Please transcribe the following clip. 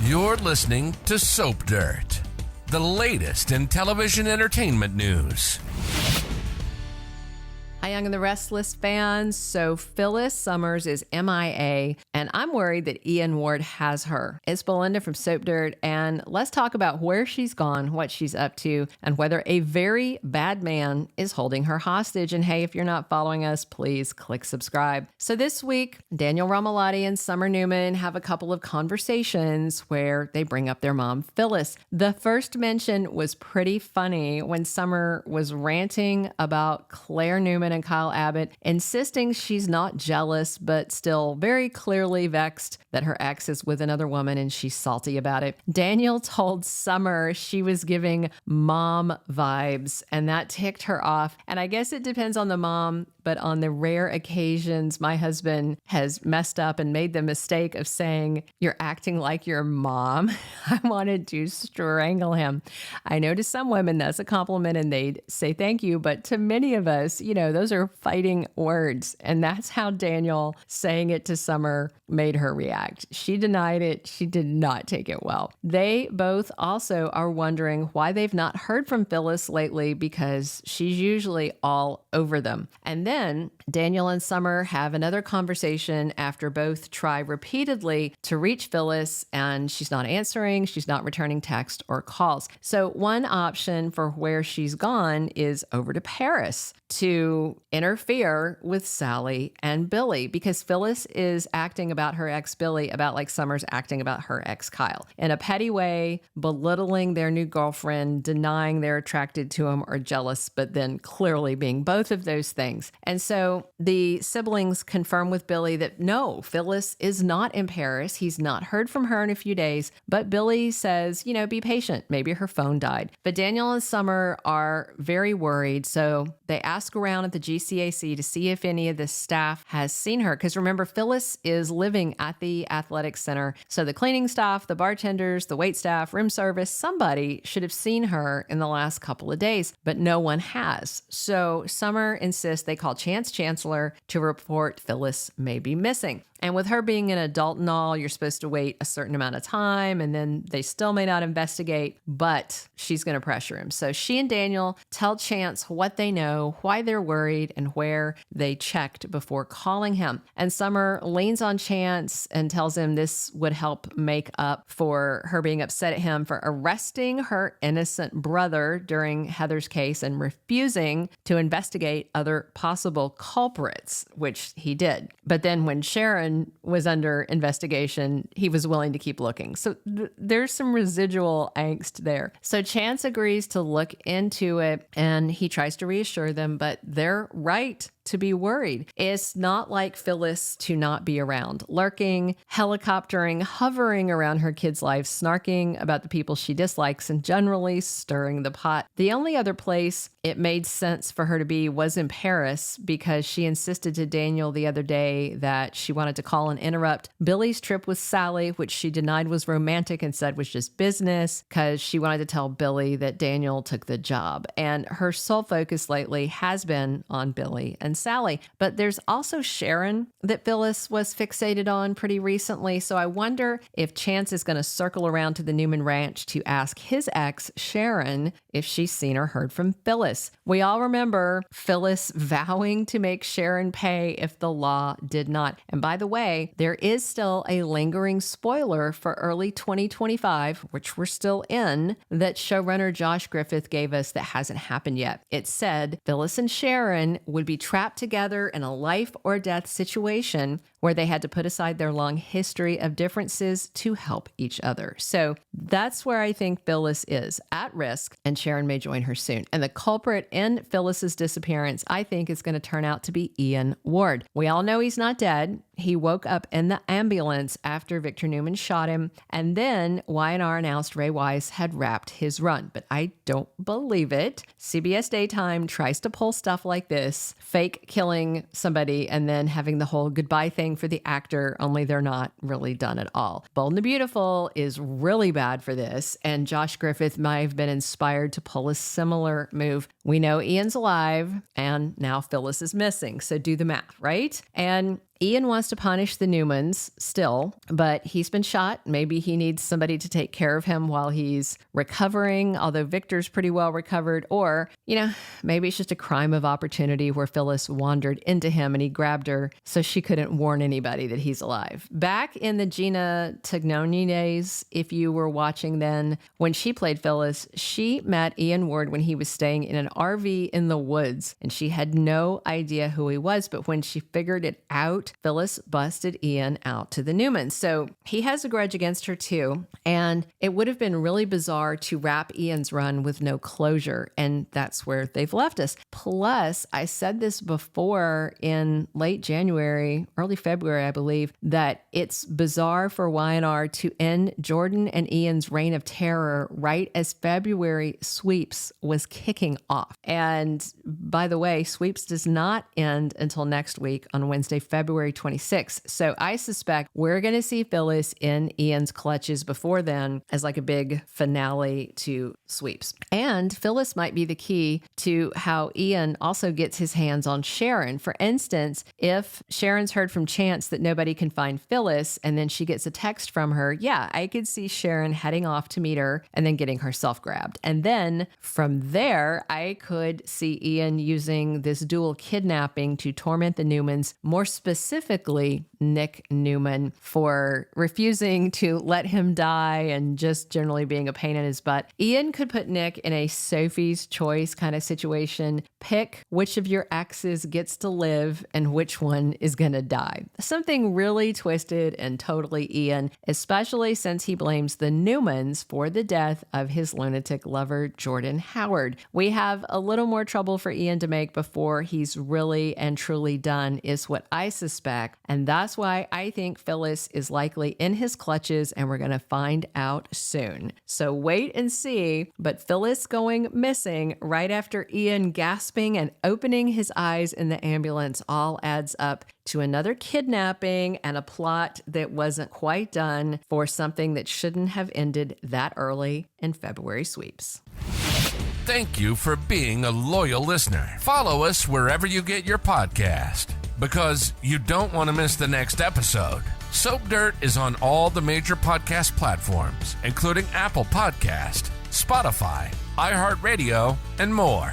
You're listening to Soap Dirt, the latest in television entertainment news. Hi, Young and the Restless fans. So Phyllis Summers is MIA, and I'm worried that Ian Ward has her. It's Belinda from Soap Dirt, and let's talk about where she's gone, what she's up to, and whether a very bad man is holding her hostage. And hey, if you're not following us, please click subscribe. So this week, Daniel Romalotti and Summer Newman have a couple of conversations where they bring up their mom, Phyllis. The first mention was pretty funny when Summer was ranting about Claire Newman and Kyle Abbott, insisting she's not jealous, but still very clearly vexed that her ex is with another woman and she's salty about it. Daniel told Summer she was giving mom vibes, and that ticked her off. And I guess it depends on the mom, but on the rare occasions my husband has messed up and made the mistake of saying, "You're acting like your mom," I wanted to strangle him. I know to some women that's a compliment and they'd say thank you, but to many of us, those are fighting words. And that's how Daniel saying it to Summer made her react. She denied it. She did not take it well. They both also are wondering why they've not heard from Phyllis lately, because she's usually all over them. And then Daniel and Summer have another conversation after both try repeatedly to reach Phyllis, and she's not answering. She's not returning text or calls. So one option for where she's gone is over to Paris to interfere with Sally and Billy, because Phyllis is acting about her ex Billy about like Summer's acting about her ex Kyle in a petty way, belittling their new girlfriend, denying they're attracted to him or jealous, but then clearly being both of those things. And so the siblings confirm with Billy that no, Phyllis is not in Paris. He's not heard from her in a few days, but Billy says, be patient. Maybe her phone died. But Daniel and Summer are very worried. So they ask around at the GCAC to see if any of the staff has seen her. Because remember, Phyllis is living at the athletic center. So the cleaning staff, the bartenders, the wait staff, room service, somebody should have seen her in the last couple of days, but no one has. So Summer insists they call Chance Chancellor to report Phyllis may be missing. And with her being an adult and all, you're supposed to wait a certain amount of time, and then they still may not investigate, but she's going to pressure him. So she and Daniel tell Chance what they know, why they're worried, and where they checked before calling him. And Summer leans on Chance and tells him this would help make up for her being upset at him for arresting her innocent brother during Heather's case and refusing to investigate other possible culprits, which he did. But then when Sharon was under investigation, he was willing to keep looking. So there's some residual angst there. So Chance agrees to look into it, and he tries to reassure them, but they're right to be worried. It's not like Phyllis to not be around, lurking, helicoptering, hovering around her kids' lives, snarking about the people she dislikes, and generally stirring the pot. The only other place it made sense for her to be was in Paris, because she insisted to Daniel the other day that she wanted to call and interrupt Billy's trip with Sally, which she denied was romantic and said was just business, because she wanted to tell Billy that Daniel took the job. And her sole focus lately has been on Billy and Sally. But there's also Sharon that Phyllis was fixated on pretty recently. So I wonder if Chance is going to circle around to the Newman ranch to ask his ex, Sharon, if she's seen or heard from Phyllis. We all remember Phyllis vowing to make Sharon pay if the law did not. And by the way, there is still a lingering spoiler for early 2025, which we're still in, that showrunner Josh Griffith gave us that hasn't happened yet. It said Phyllis and Sharon would be trapped together in a life or death situation where they had to put aside their long history of differences to help each other. So that's where I think Phyllis is at risk, and Sharon may join her soon. And the culprit in Phyllis's disappearance, I think, is going to turn out to be Ian Ward. We all know he's not dead. He woke up in the ambulance after Victor Newman shot him, and then Y&R announced Ray Wise had wrapped his run. But I don't believe it. CBS Daytime tries to pull stuff like this, fake killing somebody and then having the whole goodbye thing for the actor, only they're not really done at all. Bold and the Beautiful is really bad for this, and Josh Griffith might have been inspired to pull a similar move. We know Ian's alive, and now Phyllis is missing. So do the math, right? And Ian wants to punish the Newmans still, but he's been shot. Maybe he needs somebody to take care of him while he's recovering, although Victor's pretty well recovered. Or, maybe it's just a crime of opportunity where Phyllis wandered into him and he grabbed her so she couldn't warn anybody that he's alive. Back in the Gina Tognoni days, if you were watching then, when she played Phyllis, she met Ian Ward when he was staying in an RV in the woods, and she had no idea who he was. But when she figured it out, Phyllis busted Ian out to the Newmans. So he has a grudge against her too. And it would have been really bizarre to wrap Ian's run with no closure. And that's where they've left us. Plus, I said this before in late January, early February, I believe, that it's bizarre for Y&R to end Jordan and Ian's reign of terror right as February sweeps was kicking off. And by the way, sweeps does not end until next week on Wednesday, February 26th. So I suspect we're going to see Phyllis in Ian's clutches before then as like a big finale to sweeps. And Phyllis might be the key to how Ian also gets his hands on Sharon. For instance, if Sharon's heard from Chance that nobody can find Phyllis and then she gets a text from her, I could see Sharon heading off to meet her and then getting herself grabbed. And then from there, I could see Ian using this dual kidnapping to torment the Newmans, more specifically Nick Newman, for refusing to let him die and just generally being a pain in his butt. Ian could put Nick in a Sophie's Choice kind of situation. Pick which of your exes gets to live and which one is going to die. Something really twisted and totally Ian, especially since he blames the Newmans for the death of his lunatic lover, Jordan Howard. We have a little more trouble for Ian to make before he's really and truly done, is what I suspect. And that's why I think Phyllis is likely in his clutches, and we're going to find out soon. So wait and see. But Phyllis going missing right after Ian gasping and opening his eyes in the ambulance all adds up to another kidnapping and a plot that wasn't quite done for something that shouldn't have ended that early in February sweeps. Thank you for being a loyal listener. Follow us wherever you get your podcast, because you don't want to miss the next episode. Soap Dirt is on all the major podcast platforms, including Apple Podcast, Spotify, iHeartRadio, and more.